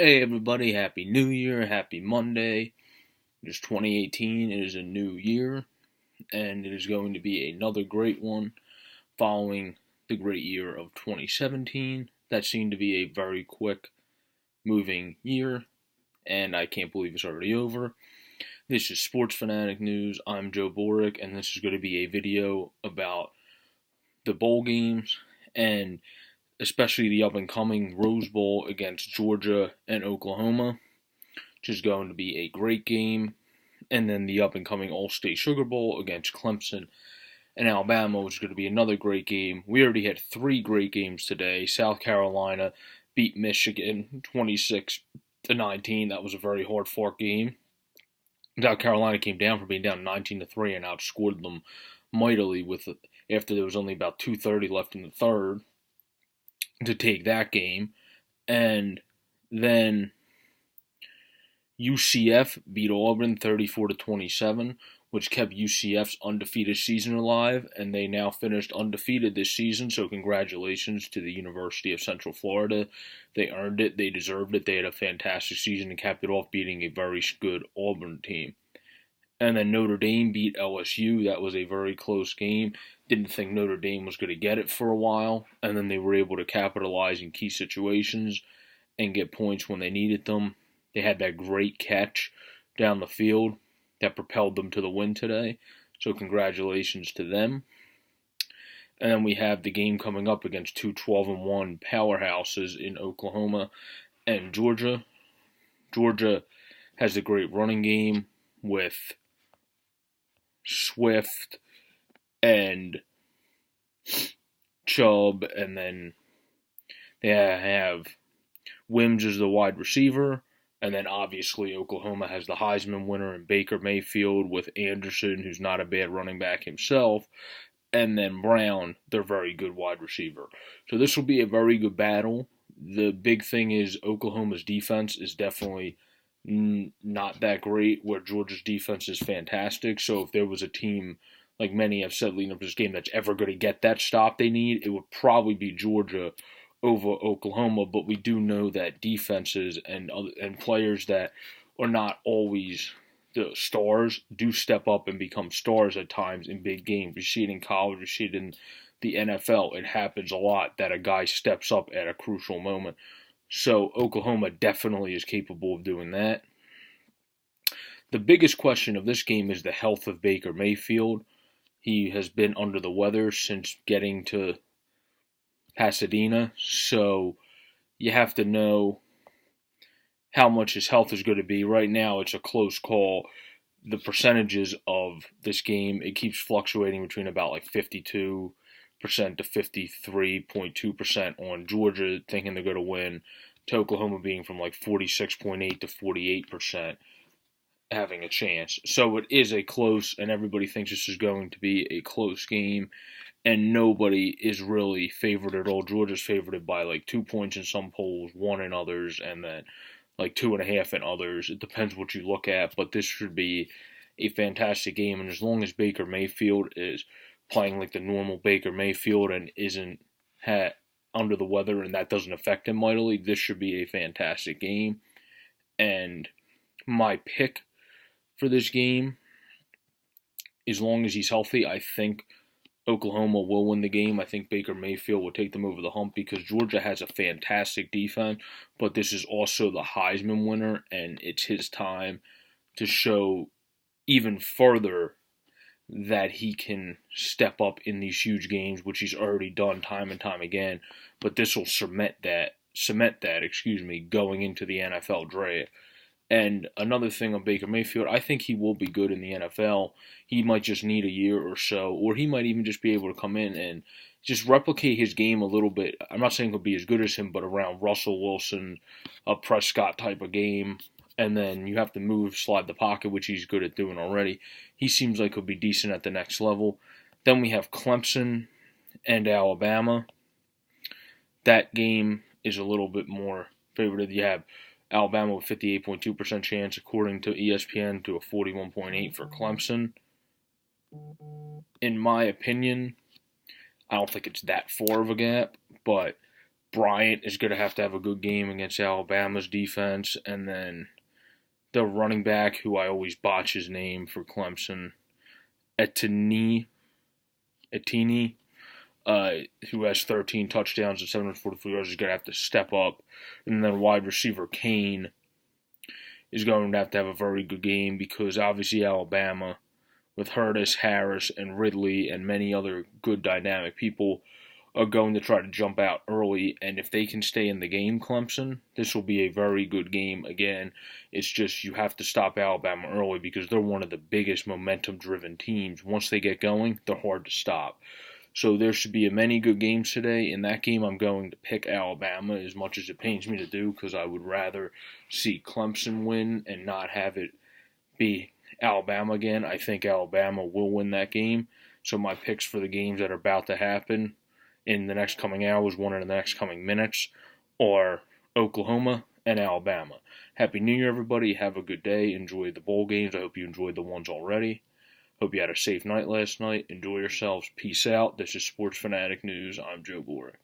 Hey everybody, Happy New Year, Happy Monday. It is 2018, it is a new year, and it is going to be another great one following the great year of 2017. That seemed to be a very quick moving year, and I can't believe it's already over. This is Sports Fanatic News. I'm Joe Boric, and this is going to be a video about the bowl games and especially the up and coming Rose Bowl against Georgia and Oklahoma, which is going to be a great game. And then the up and coming All State Sugar Bowl against Clemson and Alabama, which is going to be another great game. We already had three great games today. South Carolina beat Michigan 26-19. That was a very hard fought game. South Carolina came down from being down 19-3 and outscored them mightily after there was only about 2:30 left in the third to take that game. And then UCF beat Auburn 34-27, which kept UCF's undefeated season alive, and they now finished undefeated this season, so congratulations to the University of Central Florida. They earned it, they deserved it, they had a fantastic season and capped it off beating a very good Auburn team. And then Notre Dame beat LSU. That was a very close game. Didn't think Notre Dame was going to get it for a while, and then they were able to capitalize in key situations and get points when they needed them. They had that great catch down the field that propelled them to the win today. So congratulations to them. And then we have the game coming up against two 12-1 powerhouses in Oklahoma and Georgia. Georgia has a great running game with Swift and Chubb, and then they have Wims as the wide receiver. And then obviously Oklahoma has the Heisman winner in Baker Mayfield with Anderson, who's not a bad running back himself, and then Brown, their very good wide receiver. So this will be a very good battle. The big thing is Oklahoma's defense is definitely not that great, where Georgia's defense is fantastic. So if there was a team, like many have said leading up to this game, that's ever going to get that stop they need, it would probably be Georgia over Oklahoma. But we do know that defenses and players that are not always the stars do step up and become stars at times in big games. We see it in college, we see it in the NFL. It happens a lot that a guy steps up at a crucial moment. So Oklahoma definitely is capable of doing that. The biggest question of this game is the health of Baker Mayfield. He has been under the weather since getting to Pasadena, so you have to know how much his health is going to be. Right now, it's a close call. The percentages of this game, it keeps fluctuating between about like 52% to 53.2% on Georgia thinking they're going to win, to Oklahoma being from like 46.8 to 48% having a chance. So it is a close, and everybody thinks this is going to be a close game, and nobody is really favored at all. Georgia's favored by like 2 points in some polls, 1 in others, and then like 2.5 in others. It depends what you look at, but this should be a fantastic game, and as long as Baker Mayfield is playing like the normal Baker Mayfield and isn't under the weather and that doesn't affect him mightily, this should be a fantastic game. And my pick for this game, as long as he's healthy, I think Oklahoma will win the game. I think Baker Mayfield will take them over the hump because Georgia has a fantastic defense, but this is also the Heisman winner, and it's his time to show even further that he can step up in these huge games, which he's already done time and time again. But this will cement that, going into the NFL draft. And another thing on Baker Mayfield, I think he will be good in the NFL. He might just need a year or so, or he might even just be able to come in and just replicate his game a little bit. I'm not saying he'll be as good as him, but around Russell Wilson, a Prescott type of game. And then you have to slide the pocket, which he's good at doing already. He seems like he'll be decent at the next level. Then we have Clemson and Alabama. That game is a little bit more favored. You have Alabama with 58.2% chance, according to ESPN, to a 41.8% for Clemson. In my opinion, I don't think it's that far of a gap, but Bryant is going to have a good game against Alabama's defense. And then the running back, who I always botch his name for Clemson, Etienne, who has 13 touchdowns and 744 yards, is going to have to step up. And then wide receiver Kane is going to have a very good game because obviously Alabama, with Curtis, Harris, and Ridley, and many other good dynamic people, are going to try to jump out early. And if they can stay in the game, Clemson, this will be a very good game. Again, it's just you have to stop Alabama early because they're one of the biggest momentum-driven teams. Once they get going, they're hard to stop. So there should be many good games today. In that game, I'm going to pick Alabama as much as it pains me to do because I would rather see Clemson win and not have it be Alabama again. I think Alabama will win that game. So my picks for the games that are about to happen in the next coming hours, one in the next coming minutes, are Oklahoma and Alabama. Happy New Year, everybody. Have a good day. Enjoy the bowl games. I hope you enjoyed the ones already. Hope you had a safe night last night. Enjoy yourselves. Peace out. This is Sports Fanatic News. I'm Joe Borick.